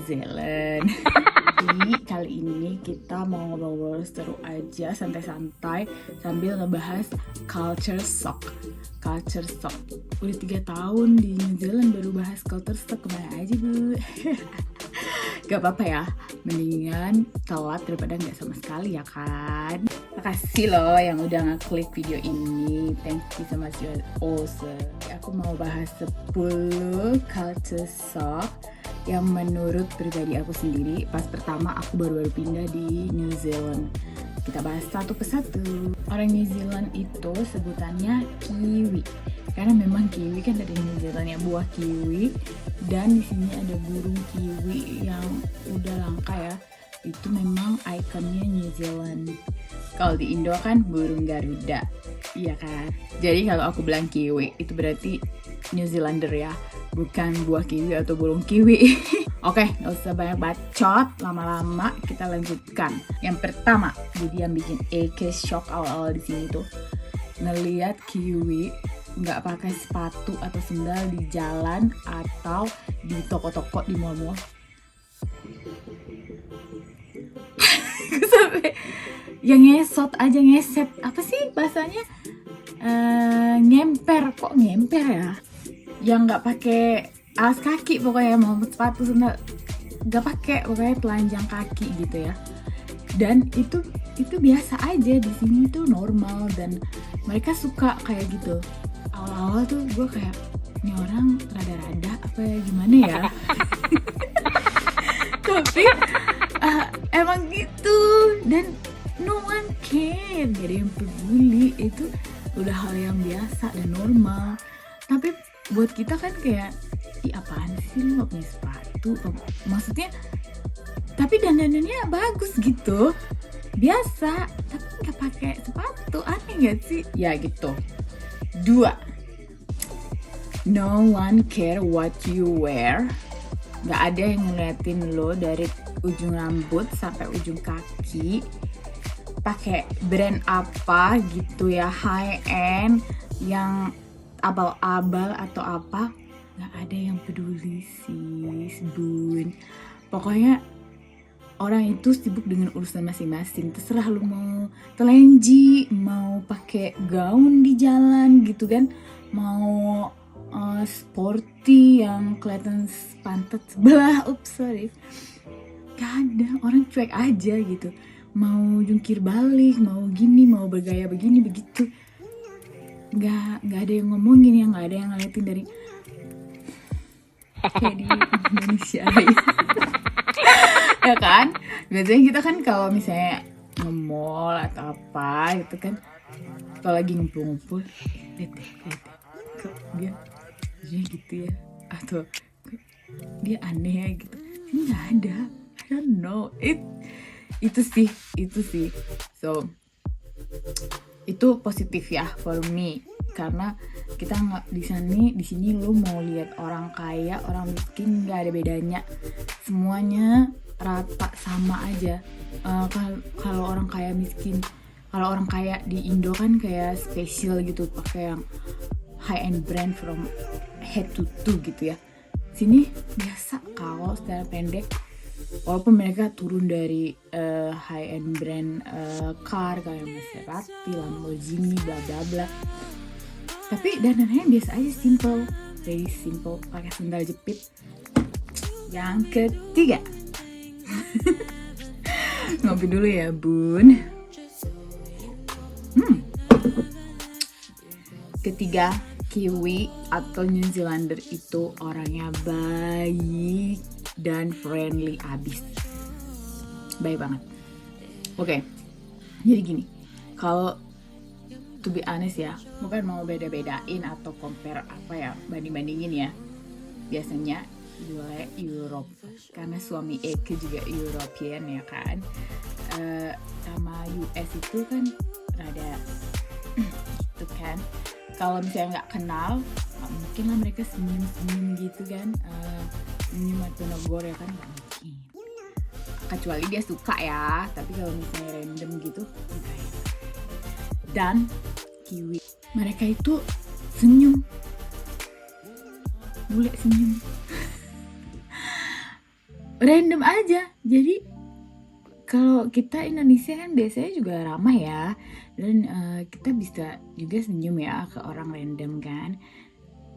Zealand. Jadi kali ini kita mau ngobrol-ngobrol seru aja, santai-santai sambil ngebahas culture shock. Culture shock. Udah 3 tahun di New Zealand baru bahas culture shock, kemana aja bu? Gak apa-apa ya, mendingan telat daripada nggak sama sekali ya kan. Makasih loh yang udah ngeklik video ini, thank you so much, you're awesome. Aku mau bahas 10 culture shock yang menurut pribadi aku sendiri pas pertama aku baru pindah di New Zealand. Kita bahas satu persatu. Orang New Zealand itu sebutannya kiwi, karena memang kiwi kan dari New Zealand ya, buah kiwi. Dan di sini ada burung kiwi yang udah langka ya. Itu memang ikonnya New Zealand. Kalau di Indo kan burung Garuda, iya kan? Jadi kalau aku bilang kiwi itu berarti New Zealander ya, bukan buah kiwi atau burung kiwi. Oke, gak usah banyak bacot, lama-lama kita lanjutkan. Yang pertama, jadi yang bikin shock awal-awal di sini tuh ngelihat kiwi nggak pakai sepatu atau sendal di jalan atau di toko-toko di mall-mall. Sampai yang ngesot aja, ngeset, apa sih bahasanya, ngemper, kok ngemper ya, yang nggak pakai alas kaki, pokoknya mau sepatu sendal nggak pakai, pokoknya telanjang kaki gitu ya. Dan itu biasa aja di sini tuh, normal, dan mereka suka kayak gitu. Awal-awal tuh gue kayak, ini orang rada-rada apa ya, gimana ya. Tapi emang gitu, dan no one care, gak ada yang peduli. Itu udah hal yang biasa dan normal. Tapi buat kita kan kayak, ih apaan sih lu gak punya sepatu, maksudnya. Tapi dandanannya bagus gitu, biasa, tapi gak pakai sepatu, aneh gak sih? Ya gitu. 2, no one care what you wear. Gak ada yang ngeliatin lo dari ujung rambut sampai ujung kaki pakai brand apa gitu ya, high end, yang abal-abal atau apa. Gak ada yang peduli sis, bun. Pokoknya orang itu sibuk dengan urusan masing-masing. Terserah lu mau telenji, mau pakai gaun di jalan gitu kan, mau sporty yang kelihatan pantat sebelah, sorry. Gak ada, orang cuek aja gitu. Mau jungkir balik, mau gini, mau bergaya begini begitu. Gak ada yang ngomongin, yang gak ada yang ngeliatin dari kayak di Indonesia gitu. Ya kan, biasanya kita kan kalau misalnya nge-mall atau apa gitu kan, kalau lagi ngumpul-ngumpul, lihat kok dia gitu ya, atau dia aneh ya gitu. Ini nggak ada, I don't know, itu sih. So itu positif ya for me, karena kita nggak di sini lu mau lihat orang kaya, orang miskin nggak ada bedanya, semuanya rata sama aja. Kalau orang kaya miskin, kalau orang kaya di Indo kan kayak spesial gitu, pakai yang high end brand from head to toe gitu ya. Sini biasa kaos celana pendek, walaupun mereka turun dari high end brand car kayak Maserati, Lamborghini, bla bla bla, tapi dandanannya biasa aja, simple, very simple, pakai sandal jepit. Yang ketiga, ngopi dulu ya bun. Ketiga, kiwi atau New Zealander itu orangnya baik dan friendly abis, baik banget. Oke, jadi gini, kalau to be honest ya, bukan mau beda-bedain atau compare apa ya, banding-bandingin ya. Biasanya gue Europe, karena suami Eke juga European ya kan. Sama US itu kan rada gitu kan. Kalau misalnya nggak kenal, nggak mungkin lah mereka senyum-senyum gitu kan, senyum atau negor ya kan, nggak mungkin. Kecuali dia suka ya, tapi kalau misalnya random gitu enggak ya. Dan kiwi, mereka itu senyum, bule senyum. random aja. Jadi kalau kita Indonesia kan biasanya juga ramah ya, dan kita bisa juga senyum ya ke orang random kan.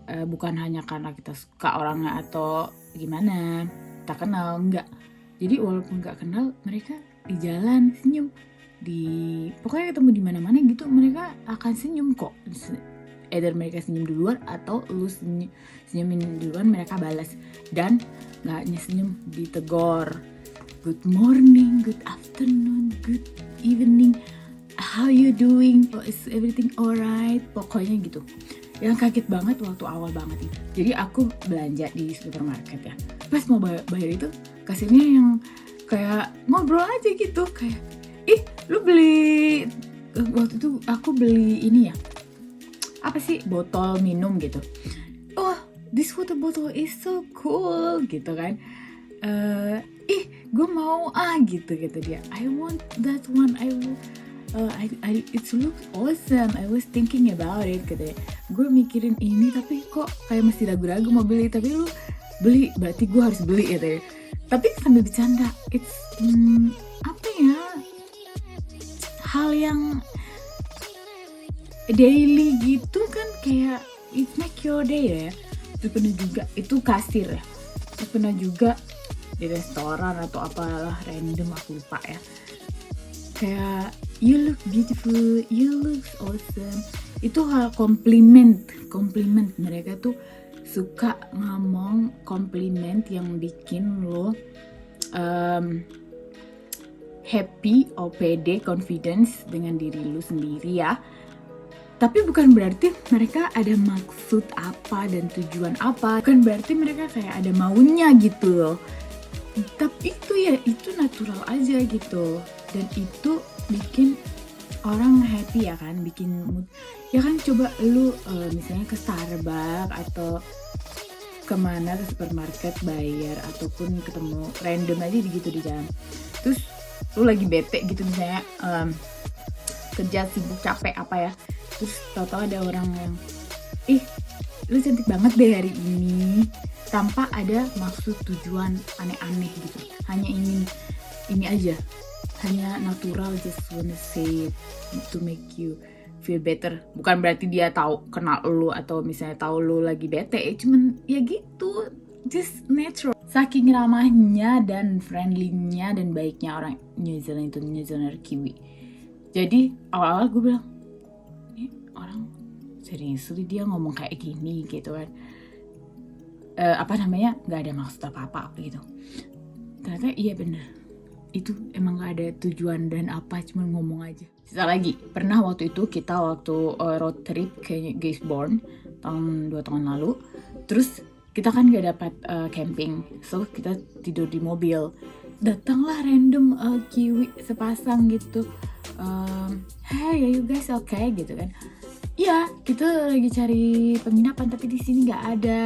Bukan hanya karena kita suka orangnya atau gimana, tak kenal, enggak. Jadi walaupun nggak kenal, mereka di jalan senyum, pokoknya ketemu di mana-mana gitu, mereka akan senyum kok. Either mereka senyum duluan atau lu senyumin duluan, mereka balas. Dan nggak hanya senyum, ditegor. Good morning, good afternoon, good evening, how you doing? Is everything alright? Pokoknya gitu. Yang kaget banget waktu awal banget itu. Jadi aku belanja di supermarket ya. Pas mau bayar itu, kasirnya yang kayak ngobrol aja gitu, kayak lu beli, waktu itu aku beli ini ya, apa sih, botol minum gitu. Oh, this water bottle is so cool gitu kan. Gue mau gitu dia. I want that one. It looks awesome. I was thinking about it katanya. Gue mikirin ini tapi kok kayak masih ragu-ragu mau beli. Tapi lu beli, berarti gue harus beli katanya. Tapi sambil bercanda, it's apa ya, hal yang daily gitu kan, kayak it make your day ya. Itu pernah juga, itu kasir ya. Itu pernah juga di restoran atau apalah random, aku lupa ya, kayak you look beautiful, you look awesome. Itu hal komplimen. Mereka tuh suka ngomong komplimen yang bikin lo happy, pede, confidence dengan diri lo sendiri ya. Tapi bukan berarti mereka ada maksud apa dan tujuan apa, bukan berarti mereka kayak ada maunya gitu loh. Tapi itu natural aja gitu, dan itu bikin orang happy ya kan, bikin mood ya kan. Coba lu misalnya ke Starbucks atau kemana, ke supermarket bayar, ataupun ketemu random aja gitu di jalan, terus lu lagi bete gitu misalnya, kerja sibuk capek apa ya, terus tau-tau ada orang yang lu cantik banget deh hari ini, tanpa ada maksud tujuan aneh-aneh gitu, hanya ini aja, hanya natural, just wanna say it to make you feel better. Bukan berarti dia tahu kenal lu atau misalnya tahu lu lagi bete, cuman ya gitu, just natural. Saking ramahnya dan friendly-nya dan baiknya orang New Zealand itu, New Zealander Kiwi. Jadi awal-awal gue bilang, ini orang serius dia ngomong kayak gini gitu kan, nggak ada maksud apa-apa gitu. Ternyata iya bener, itu emang gak ada tujuan dan apa, cuma ngomong aja. Sisa lagi, pernah waktu itu kita road trip ke Gisborne tahun 2 tahun lalu. Terus kita kan gak dapat camping, so kita tidur di mobil. Datanglah random Kiwi sepasang gitu, hey are you guys okay gitu kan. Iya, kita lagi cari penginapan tapi di sini nggak ada,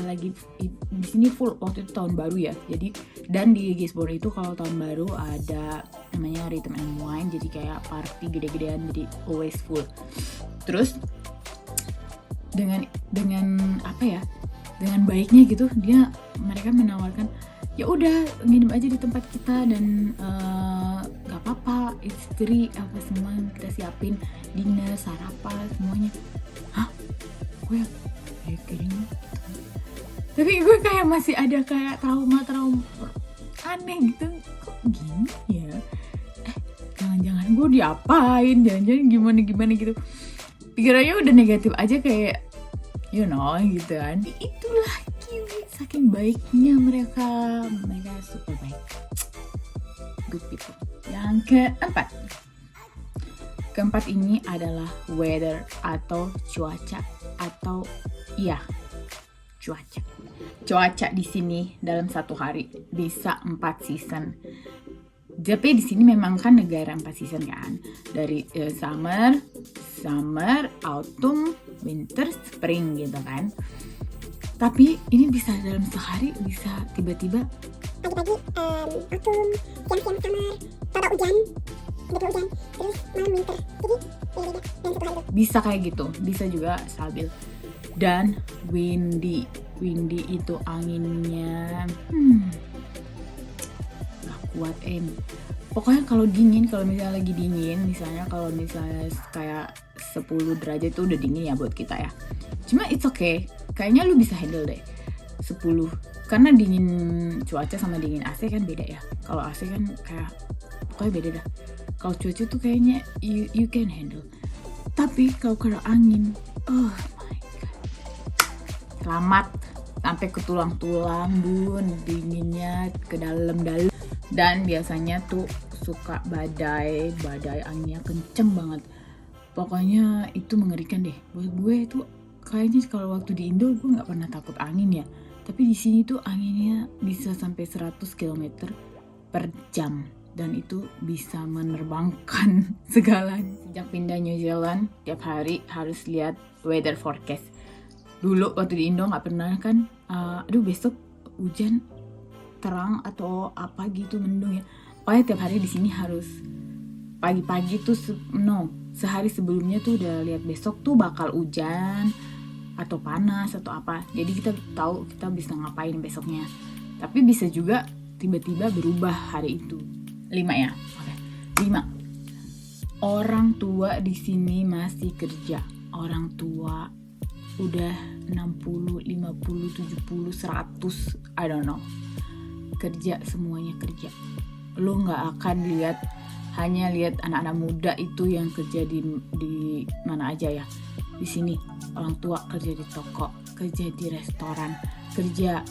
lagi di sini full waktu itu tahun baru ya. Jadi dan di Gisborne itu kalau tahun baru ada namanya Rhythm and Wine, jadi kayak party gede-gedean, jadi always full. Terus dengan apa ya? Dengan baiknya gitu, mereka menawarkan ya udah nginep aja di tempat kita dan nggak apa-apa, it's free, apa semua kita siapin, dinner, sarapan, semuanya. Hah? Gue kayaknya, tapi gue kayak masih ada kayak trauma aneh gitu, kok gini ya? Jangan-jangan gue diapain, jangan-jangan gimana gitu. Pikirannya udah negatif aja, kayak you know gitu kan. Itulah Kiwi, saking baiknya mereka super baik, good people. Yang keempat ini adalah weather atau cuaca, atau cuaca di sini dalam satu hari bisa 4 season. Tapi di sini memang kan negara 4 season kan, dari summer, autumn, winter, spring gitu kan. Tapi ini bisa dalam sehari, bisa tiba-tiba pagi-pagi autumn, siang-siang summer, tahu hujan, terus malam winter. Jadi beda-beda dan satu hari. Bisa kayak gitu, bisa juga stabil. Dan windy itu anginnya kuat pokoknya kalau dingin, kalau misalnya lagi dingin, misalnya kalau misalnya kayak 10 derajat itu udah dingin ya buat kita ya. Cuma it's okay, kayaknya lu bisa handle deh 10. Karena dingin cuaca sama dingin AC kan beda ya. Kalau AC kan kayak pokoknya beda dah. Kalau cuaca tuh kayaknya you can handle. Tapi kalau kena angin, oh my god, selamat sampai ke tulang-tulang bun, dinginnya ke dalam-dalam. Dan biasanya tuh suka badai anginnya kenceng banget. Pokoknya itu mengerikan deh. Buat gue itu kayaknya kalau waktu di Indo gue nggak pernah takut angin ya. Tapi di sini tuh anginnya bisa sampai 100 km per jam. Dan itu bisa menerbangkan segalanya. Sejak pindah New Zealand, tiap hari harus lihat weather forecast. Dulu waktu di Indo nggak pernah kan, besok hujan, terang atau apa gitu, mendung ya. Pokoknya tiap hari di sini harus pagi-pagi tuh sehari sebelumnya tuh udah lihat besok tuh bakal hujan atau panas atau apa. Jadi kita tahu kita bisa ngapain besoknya. Tapi bisa juga tiba-tiba berubah hari itu. 5 ya. Oke. 5. Orang tua di sini masih kerja. Orang tua udah 60, 50, 70, 100, I don't know. Kerja, semuanya kerja. Lu nggak akan hanya lihat anak-anak muda itu yang kerja di mana aja ya. Di sini orang tua kerja di toko, kerja di restoran, kerja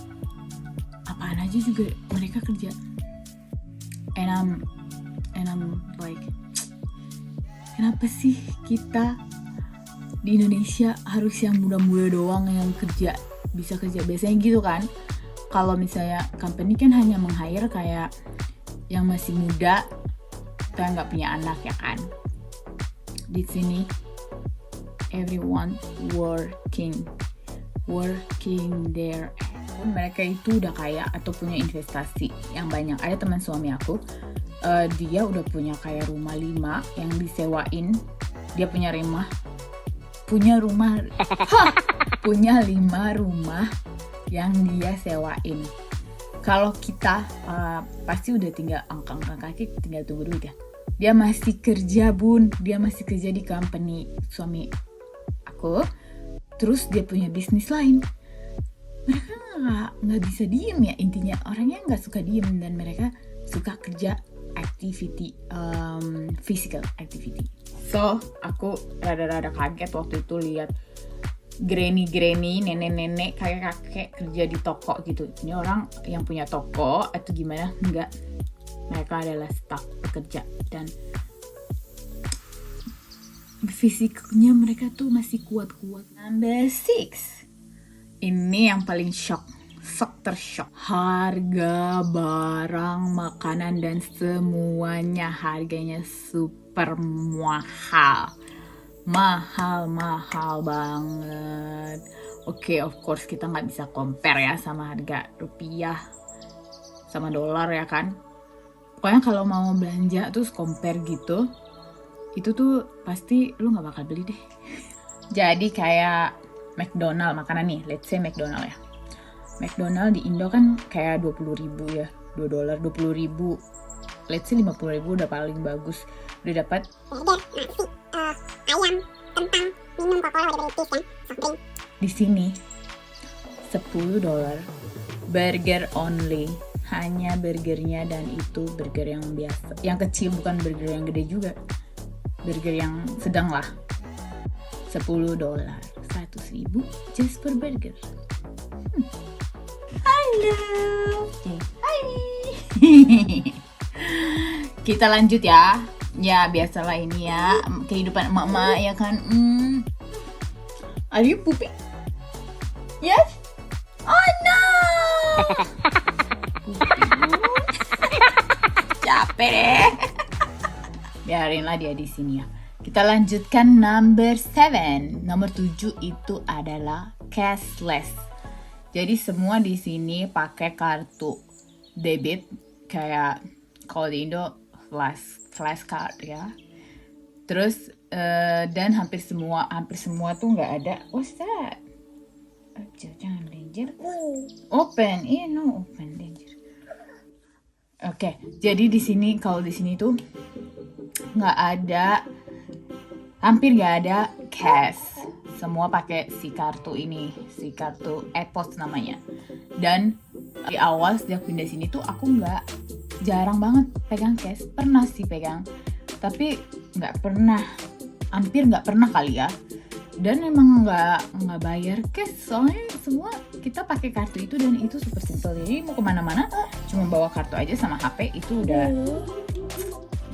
apaan aja juga mereka kerja. And I'm like, kenapa sih kita di Indonesia harus yang muda-muda doang yang bisa kerja? Biasanya gitu kan. Kalau misalnya company kan hanya meng-hire kayak yang masih muda, kayak nggak punya anak ya kan. Di sini everyone working there. Mereka itu udah kaya atau punya investasi yang banyak. Ada teman suami aku, dia udah punya kayak rumah 5 yang disewain. Dia punya 5 rumah yang dia sewain. Kalau kita pasti udah tinggal angkat kaki, tinggal tunggu duit ya. Dia masih kerja bun, dia masih kerja di company suami aku. Terus dia punya bisnis lain. Mereka nggak bisa diem ya, intinya orangnya nggak suka diem dan mereka suka kerja activity, physical activity. So aku rada-rada kaget waktu itu lihat granny, nenek-nenek, kakek-kakek kerja di toko gitu. Ini orang yang punya toko atau gimana? Enggak. Mereka adalah staff pekerja dan fisiknya mereka tuh masih kuat-kuat. Number 6. Ini yang paling shock tershock. Harga barang, makanan dan semuanya harganya super mahal. Mahal banget. Oke, of course kita nggak bisa compare ya sama harga rupiah sama dolar ya kan. Pokoknya kalau mau belanja terus compare gitu, itu tuh pasti lu nggak bakal beli deh. Jadi kayak McDonald makanan nih, let's say McDonald ya. McDonald di Indo kan kayak 20.000 ya, $2, 20.000. Let's say 50.000 udah paling bagus. Udah dapat ayam, kentang, minum Coca-Cola udah gratis kan, soft drink. Di sini $10 burger only, hanya burgernya, dan itu burger yang biasa, yang kecil, bukan burger yang gede juga, burger yang sedang lah. $10, 100.000 just per burger. Halo, hai. Kita lanjut ya. Ya biasalah ini ya, kehidupan emak-emak ya kan. Are you pooping? Yes? Oh no! Capek deh. Biarinlah dia di sini ya. Kita lanjutkan number 7. Nomor 7 itu adalah cashless. Jadi semua di sini pakai kartu debit, kayak kalau di Indo flash card ya. Terus dan hampir semua tuh nggak ada. What's that? Jangan danger. Open, no open danger. Oke, jadi di sini kalau di sini tuh hampir nggak ada cash. Semua pakai si kartu ini, si kartu EPOS namanya. Dan di awal sejak pindah sini tuh aku jarang banget pegang cash. Pernah sih pegang, tapi hampir nggak pernah kali ya. Dan emang nggak bayar cash, soalnya semua kita pakai kartu itu dan itu super simple. Jadi mau kemana-mana cuma bawa kartu aja sama HP itu udah.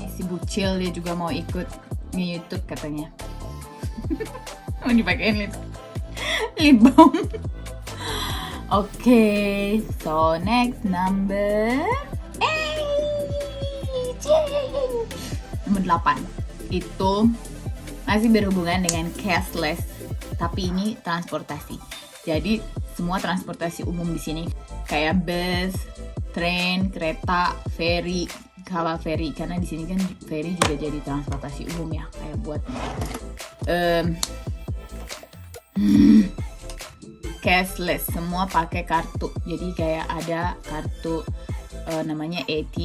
Si Bucil dia juga mau ikut nge-YouTube katanya. Mau dipakein lip balm. Oke, so next number 8. Nomor 8 itu masih berhubungan dengan cashless, tapi ini transportasi. Jadi semua transportasi umum di sini kayak bus, tren, kereta, ferry. Kalau ferry, karena di sini kan ferry juga jadi transportasi umum ya, kayak buat cashless, semua pakai kartu. Jadi kayak ada kartu namanya AT,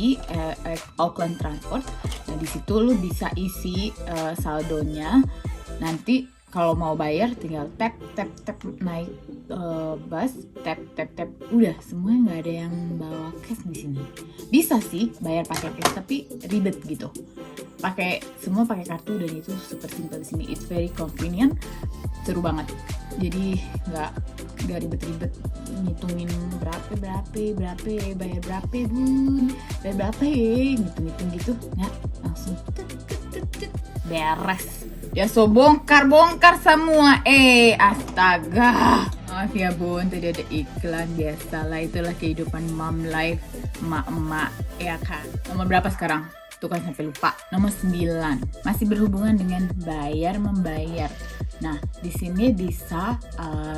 Auckland Transport. Nah di situ lu bisa isi saldonya. Nanti kalau mau bayar tinggal tap naik bus, tap udah, semua nggak ada yang bawa cash di sini. Bisa sih bayar pakai cash tapi ribet gitu. Semua pakai kartu dan itu super simple di sini. It's very convenient, seru banget. Jadi nggak ribet-ribet ngitungin berapa bayar berapa bun, bayar berapa ya, ngitung gitu nggak, langsung beres. Ya so bongkar semua. Astaga. Maaf ya bun, tadi ada iklan, biasalah, itulah kehidupan mom life, emak-emak ya kan. Nomor berapa sekarang? Tuh kan sampai lupa. Nomor 9 masih berhubungan dengan membayar. Nah, di sini bisa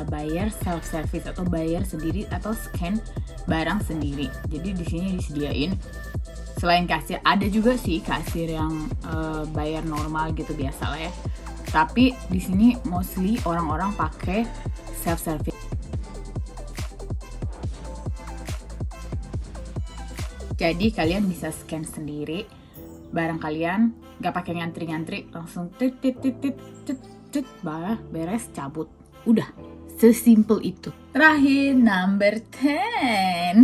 bayar self service atau bayar sendiri atau scan barang sendiri. Jadi di sini disediain selain kasir, ada juga sih kasir yang bayar normal gitu biasa lah ya. Tapi di sini mostly orang-orang pakai self service. Jadi kalian bisa scan sendiri barang kalian, nggak pakai ngantri-ngantri, langsung tit, beres, cabut. Udah, sesimpel itu. Terakhir, number 10.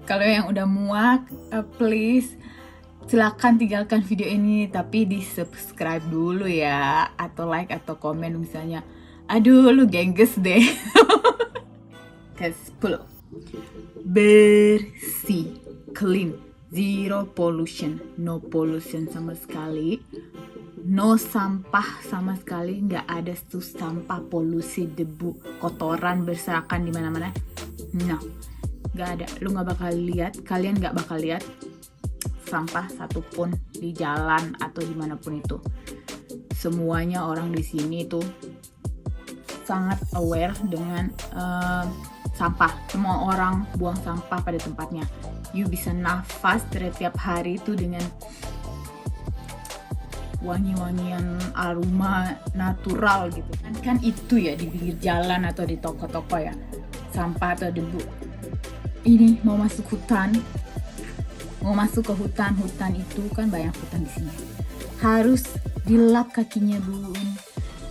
Kalau yang udah muak, please silakan tinggalkan video ini, tapi di subscribe dulu ya, atau like atau komen misalnya. Aduh, lu gengges deh. Ke-10, bersih, clean, zero pollution, no pollution sama sekali, no sampah sama sekali, nggak ada tuh sampah, polusi, debu, kotoran berserakan di mana-mana. No, nggak ada. Kalian nggak bakal lihat sampah satupun di jalan atau dimanapun itu. Semuanya orang di sini tuh sangat aware dengan sampah. Semua orang buang sampah pada tempatnya. You bisa nafas setiap hari itu dengan wangi-wangian aroma natural gitu kan itu ya, di pinggir jalan atau di toko-toko ya, sampah atau debu. Ini mau masuk ke hutan itu kan banyak hutan di sini, harus dilap kakinya bun,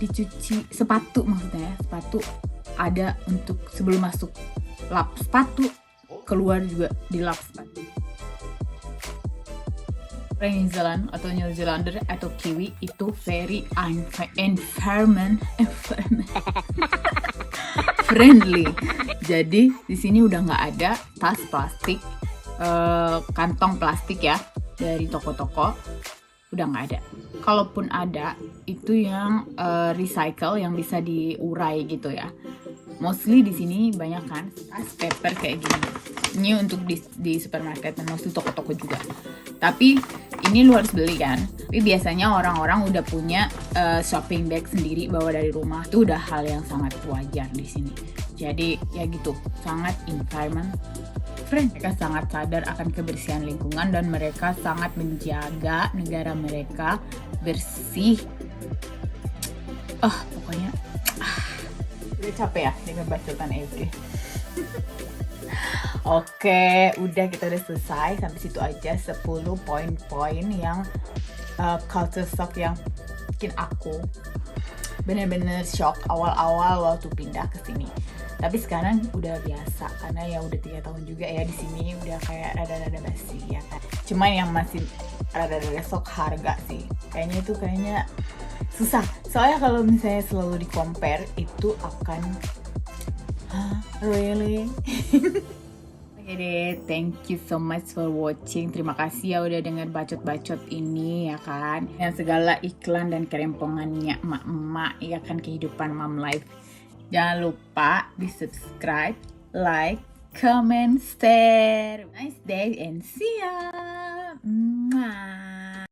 dicuci sepatu, maksudnya ya, sepatu ada untuk sebelum masuk, lap sepatu, keluar juga dilap sepatu. Orang New Zealand atau New Zealander atau Kiwi itu very environment friendly. Jadi di sini udah nggak ada tas plastik, kantong plastik ya dari toko-toko, udah nggak ada. Kalaupun ada itu yang recycle, yang bisa diurai gitu ya. Mostly di sini banyak kan tas paper kayak gini. Ini untuk di supermarket dan mostly toko-toko juga. Tapi ini lu harus beli kan. Tapi biasanya orang-orang udah punya shopping bag sendiri bawa dari rumah. Itu udah hal yang sangat wajar di sini. Jadi ya gitu, sangat environment friend. Mereka sangat sadar akan kebersihan lingkungan dan mereka sangat menjaga negara mereka bersih. Pokoknya udah capek ya dengan bacotan EG. Oke, udah kita udah selesai sampai situ aja 10 poin-poin yang culture shock yang bikin aku bener-bener shock awal-awal waktu pindah ke sini. Tapi sekarang udah biasa karena ya udah 3 tahun juga ya di sini, udah kayak rada-rada basi ya kan. Cuman yang masih rada-rada shock harga sih. Kayaknya susah. Soalnya kalau misalnya selalu di-compare itu akan really? Oke deh, thank you so much for watching. Terima kasih ya udah denger bacot-bacot ini ya kan. Yang segala iklan dan kerempongannya emak-emak ya kan, kehidupan mom life. Jangan lupa di subscribe, like, comment, share. Nice day and see ya. Mwah.